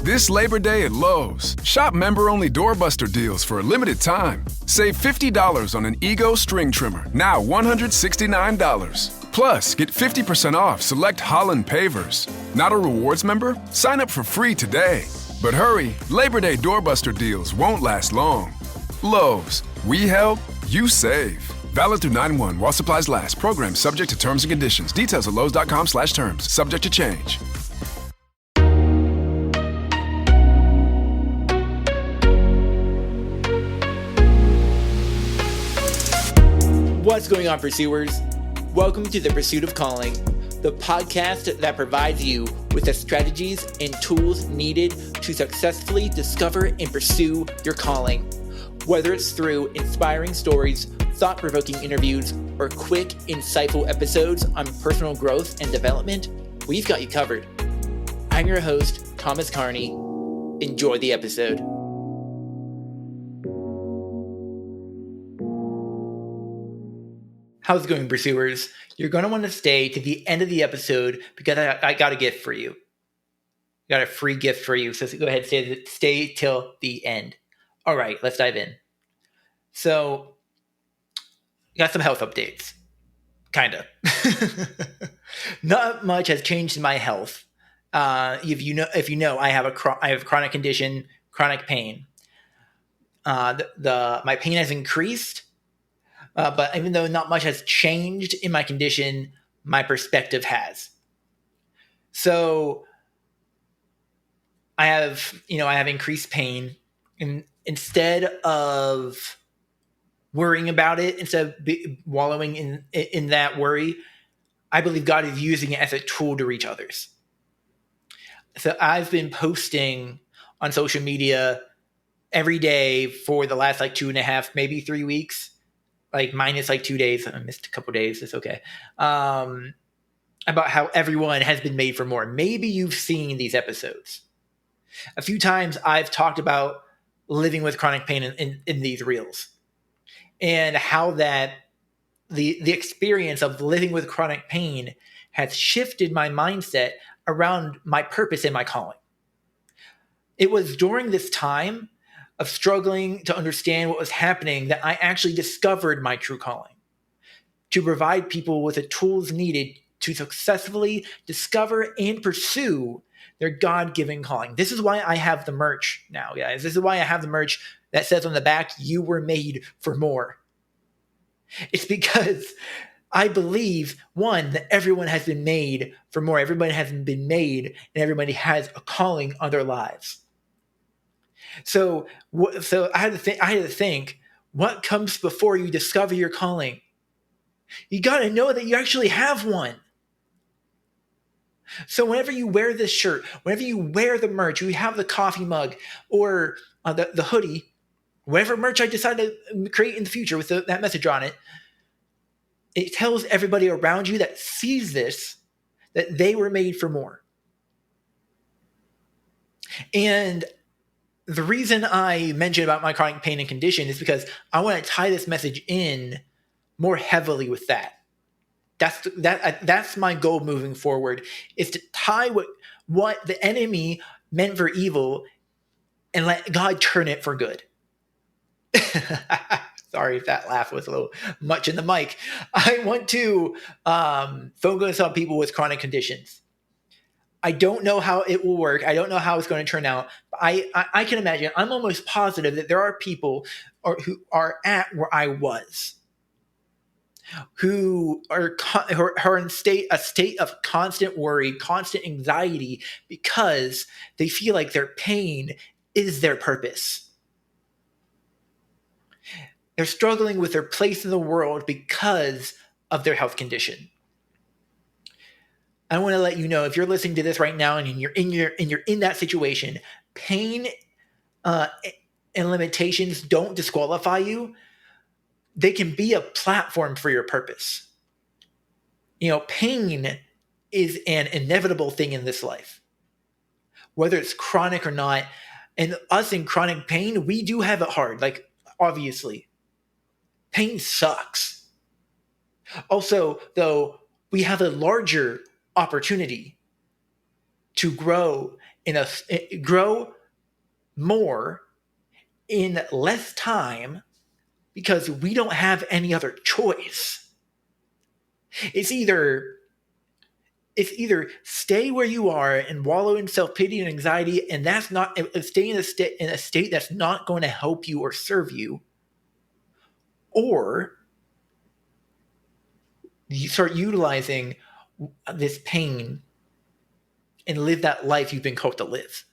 This Labor Day at Lowe's, shop member-only doorbuster deals for a limited time. Save $50 on an Ego string trimmer, now $169. Plus, get 50% off select Holland pavers. Not a rewards member? Sign up for free today. But hurry, Labor Day doorbuster deals won't last long. Lowe's, we help, you save. Valid through 9/1 while supplies last. Program subject to terms and conditions. Details at lowes.com/terms. Subject to change. What's going on, pursuers? Welcome to The Pursuit of Calling, the podcast that provides you with the strategies and tools needed to successfully discover and pursue your calling. Whether it's through inspiring stories, thought-provoking interviews, or quick, insightful episodes on personal growth and development, we've got you covered. I'm your host, Thomas Carney. Enjoy the episode. How's it going, pursuers? You're going to want to stay to the end of the episode because I got a gift for you. Got a free gift for you, so go ahead and stay till the end. All right, let's dive in. So, got some health updates. Kind of. Not much has changed in my health. If you know, I have chronic condition, chronic pain. My pain has increased. But even though not much has changed in my condition, my perspective has. So I have increased pain, and instead of worrying about it, instead of wallowing in that worry, I believe God is using it as a tool to reach others. So I've been posting on social media every day for the last 2.5, maybe 3 weeks. Minus 2 days. I missed a couple days. It's okay. About how everyone has been made for more. Maybe you've seen these episodes. A few times I've talked about living with chronic pain in these reels. And how that the experience of living with chronic pain has shifted my mindset around my purpose and my calling. It was during this time of struggling to understand what was happening that I actually discovered my true calling, to provide people with the tools needed to successfully discover and pursue their God-given calling. This is why I have the merch now, guys. This is why I have the merch that says on the back, "You were made for more." It's because I believe, one, that everyone has been made for more. Everybody has been made, and everybody has a calling on their lives. So I had to think, what comes before you discover your calling? You got to know that you actually have one. So whenever you wear this shirt, whenever you wear the merch, you have the coffee mug or the hoodie, whatever merch I decide to create in the future with that message on it, it tells everybody around you that sees this that they were made for more. And the reason I mentioned about my chronic pain and condition is because I want to tie this message in more heavily with that. That's my goal moving forward, is to tie what the enemy meant for evil and let God turn it for good. Sorry if that laugh was a little much in the mic. I want to focus on people with chronic conditions. I don't know how it will work. I don't know how it's going to turn out. But I can imagine. I'm almost positive that there are people who are at where I was, who are in a state of constant worry, constant anxiety, because they feel like their pain is their purpose. They're struggling with their place in the world because of their health condition. I want to let you know, if you're listening to this right now and you're in that situation, pain and limitations don't disqualify you. They can be a platform for your purpose. Pain is an inevitable thing in this life, whether it's chronic or not. And us in chronic pain, we do have it hard. Obviously, pain sucks. Also, though, we have a larger opportunity. to grow more in less time because we don't have any other choice. It's either stay where you are and wallow in self-pity and anxiety, and that's not stay in a state that's not going to help you or serve you, or you start utilizing this pain and live that life you've been called to live.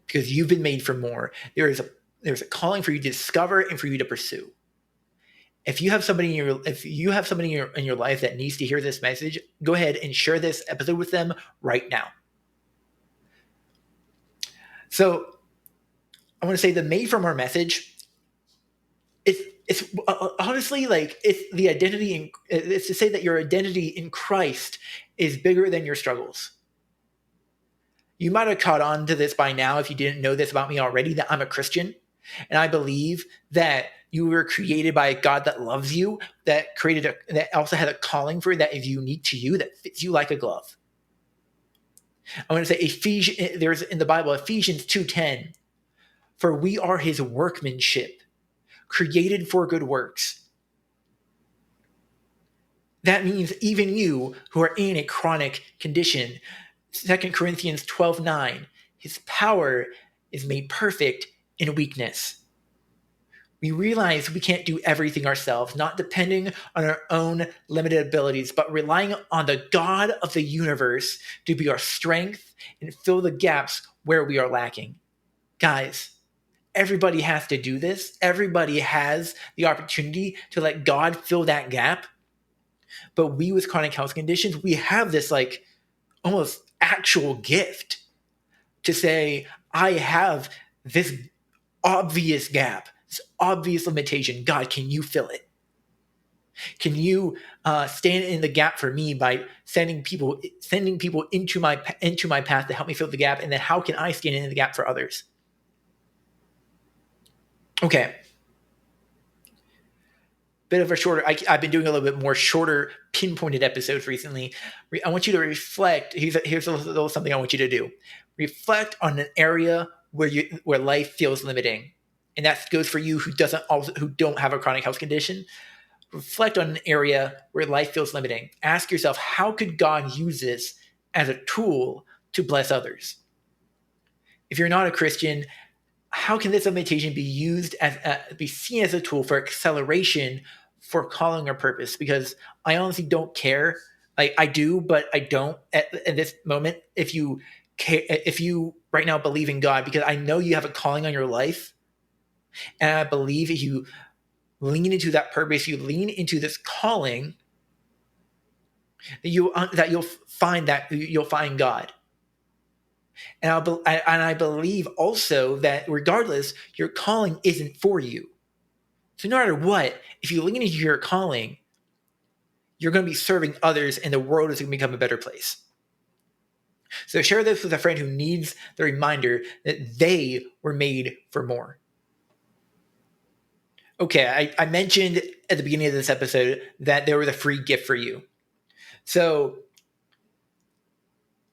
Because you've been made for more. There's a calling for you to discover and for you to pursue. If you have somebody in your life that needs to hear this message, go ahead and share this episode with them right now. So I want to say the made for more message. It's honestly like it's the identity. It's to say that your identity in Christ is bigger than your struggles. You might have caught on to this by now if you didn't know this about me already, that I'm a Christian. And I believe that you were created by a God that loves you, that also had a calling for you that is unique to you, that fits you like a glove. I want to say there's in the Bible, Ephesians 2:10, for we are his workmanship, created for good works. That means even you who are in a chronic condition. 2 Corinthians 12:9, his power is made perfect in weakness. We realize we can't do everything ourselves, not depending on our own limited abilities, but relying on the God of the universe to be our strength and fill the gaps where we are lacking. Guys, everybody has to do this. Everybody has the opportunity to let God fill that gap. But we with chronic health conditions, we have this like almost actual gift to say, I have this obvious gap, this obvious limitation. God, can you fill it? Can you stand in the gap for me by sending people into my path to help me fill the gap? And then how can I stand in the gap for others? Okay. Bit of a shorter, I've been doing a little bit more shorter pinpointed episodes recently. I want you to reflect. Here's a little something I want you to do. Reflect on an area where life feels limiting. And that goes for you who don't have a chronic health condition. Reflect on an area where life feels limiting. Ask yourself, how could God use this as a tool to bless others? If you're not a Christian, how can this limitation be seen as a tool for acceleration, for calling or purpose? Because I honestly don't care. I do, but I don't at this moment. If you right now believe in God, because I know you have a calling on your life, and I believe if you lean into that purpose, you lean into this calling, you'll find God. And I believe also that regardless, your calling isn't for you. So no matter what, if you lean into your calling, you're going to be serving others, and the world is going to become a better place. So share this with a friend who needs the reminder that they were made for more. Okay, I mentioned at the beginning of this episode that there was a free gift for you. So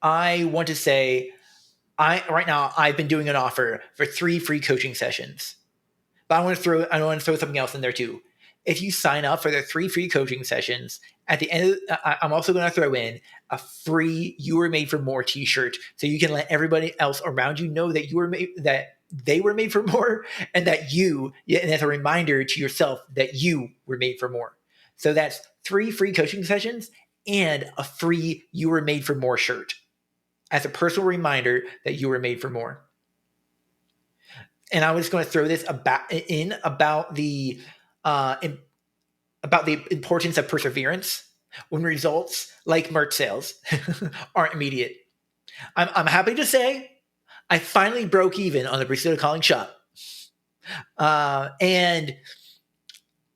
I want to say, right now I've been doing an offer for 3 free coaching sessions. But I want to throw something else in there too. If you sign up for the 3 free coaching sessions, at the end, I'm also going to throw in a free "You Were Made for More" T-shirt, so you can let everybody else around you know that they were made for more, and and as a reminder to yourself that you were made for more. So that's 3 free coaching sessions and a free "You Were Made for More" shirt, as a personal reminder that you were made for more. And I was going to throw this about the importance of perseverance when results like merch sales aren't immediate. I'm happy to say I finally broke even on the Priscilla Calling shop, and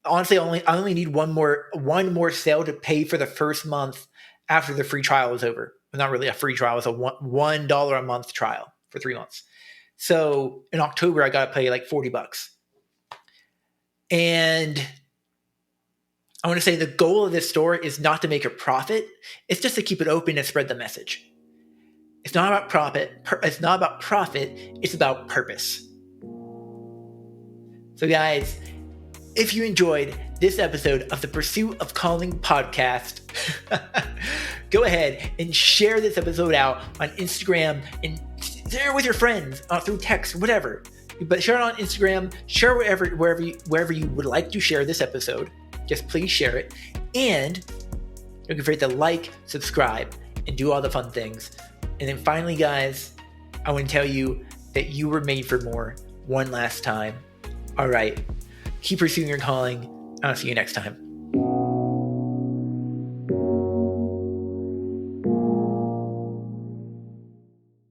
honestly, I only need one more sale to pay for the first month after the free trial is over. Well, not really a free trial; it's a $1 a month trial for 3 months. So in October, I got to pay like $40. And I want to say the goal of this store is not to make a profit. It's just to keep it open and spread the message. It's not about profit. It's not about profit. It's about purpose. So guys, if you enjoyed this episode of the Pursuit of Calling podcast, go ahead and share this episode out on Instagram and share it with your friends through text, whatever. But share it on Instagram, share wherever you would like to share this episode. Just please share it. And don't forget to like, subscribe, and do all the fun things. And then finally, guys, I want to tell you that you were made for more one last time. All right. Keep pursuing your calling. I'll see you next time.